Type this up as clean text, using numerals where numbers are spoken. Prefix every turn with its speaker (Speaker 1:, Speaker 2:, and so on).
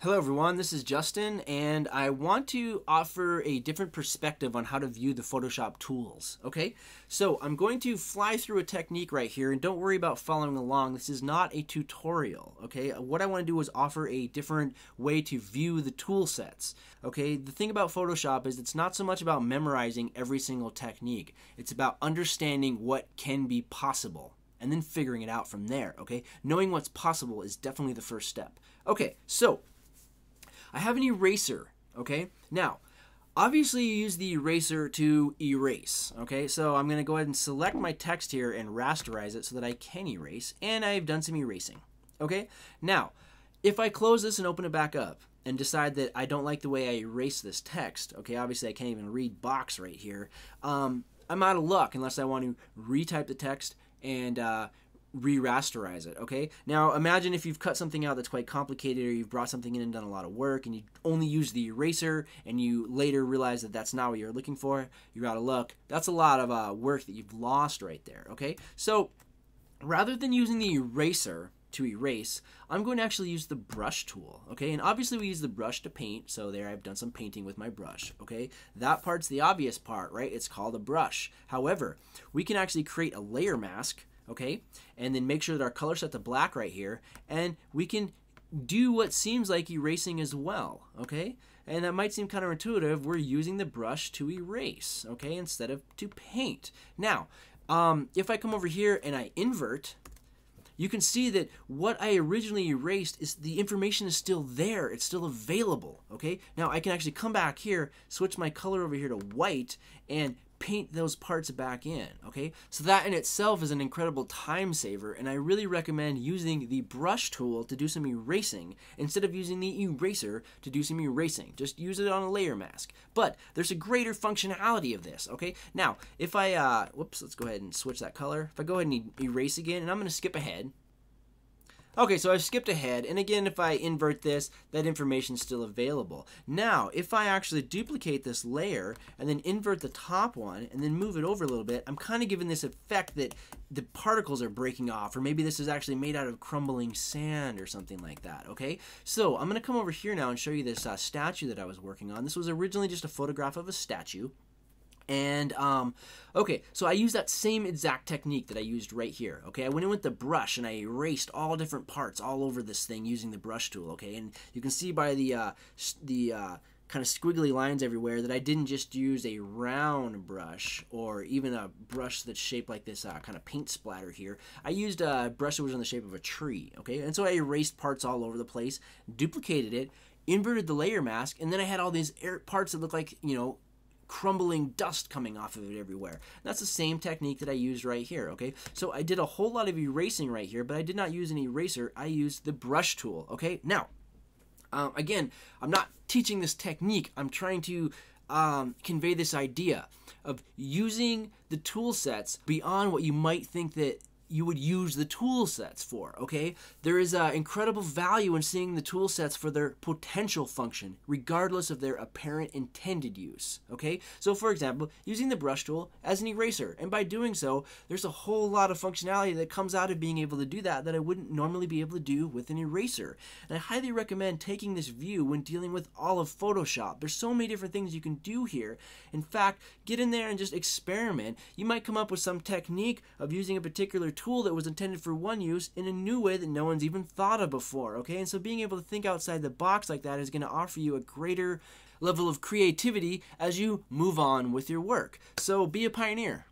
Speaker 1: Hello everyone, this is Justin, and I want to offer a different perspective on how to view the Photoshop tools, okay? So I'm going to fly through a technique right here, and don't worry about following along. This is not a tutorial, okay? What I want to do is offer a different way to view the tool sets, okay? The thing about Photoshop is it's not so much about memorizing every single technique. It's about understanding what can be possible and then figuring it out from there, okay? Knowing what's possible is definitely the first step. Okay, so I have an eraser, okay? Now, obviously you use the eraser to erase, okay? So I'm going to go ahead and select my text here and rasterize it so that I can erase, and I've done some erasing, okay? Now, if I close this and open it back up and decide that I don't like the way I erase this text, okay, obviously I can't even read box right here, I'm out of luck unless I want to retype the text and re-rasterize it, okay? Now imagine if you've cut something out that's quite complicated, or you've brought something in and done a lot of work and you only use the eraser and you later realize that that's not what you're looking for. You're out of luck. That's a lot of work that you've lost right there, okay? So rather than using the eraser to erase, I'm going to actually use the brush tool, okay? And obviously we use the brush to paint, so there I've done some painting with my brush, okay? That part's the obvious part, right? It's called a brush. However, we can actually create a layer mask, okay, and then make sure that our color set to black right here, and we can do what seems like erasing as well, okay? And that might seem counterintuitive. We're using the brush to erase, okay, instead of to paint. Now, if I come over here and I invert, you can see that what I originally erased is the information is still there. It's still available, okay? Now I can actually come back here, switch my color over here to white, and paint those parts back in, okay? So that in itself is an incredible time saver, and I really recommend using the brush tool to do some erasing instead of using the eraser to do some erasing. Just use it on a layer mask. But there's a greater functionality of this, okay? Now, if I, whoops, let's go ahead and switch that color. If I go ahead and erase again, and I'm gonna skip ahead. Okay, so I've skipped ahead, and again, if I invert this, that information is still available. Now, if I actually duplicate this layer and then invert the top one and then move it over a little bit, I'm kind of giving this effect that the particles are breaking off, or maybe this is actually made out of crumbling sand or something like that, okay? So I'm going to come over here now and show you this statue that I was working on. This was originally just a photograph of a statue. And, okay, so I used that same exact technique that I used right here, okay? I went in with the brush and I erased all different parts all over this thing using the brush tool, okay? And you can see by the kind of squiggly lines everywhere that I didn't just use a round brush or even a brush that's shaped like this kind of paint splatter here. I used a brush that was in the shape of a tree, okay? And so I erased parts all over the place, duplicated it, inverted the layer mask, and then I had all these parts that look like, you know, crumbling dust coming off of it everywhere. That's the same technique that I used right here, okay? So I did a whole lot of erasing right here, but I did not use an eraser. I used the brush tool, okay? Now, again, I'm not teaching this technique. I'm trying to convey this idea of using the tool sets beyond what you might think that you would use the tool sets for, okay? There is incredible value in seeing the tool sets for their potential function, regardless of their apparent intended use, okay? So for example, using the brush tool as an eraser, and by doing so, there's a whole lot of functionality that comes out of being able to do that I wouldn't normally be able to do with an eraser. And I highly recommend taking this view when dealing with all of Photoshop. There's so many different things you can do here. In fact, get in there and just experiment. You might come up with some technique of using a particular tool that was intended for one use in a new way that no one's even thought of before, okay? And so being able to think outside the box like that is going to offer you a greater level of creativity as you move on with your work. So be a pioneer.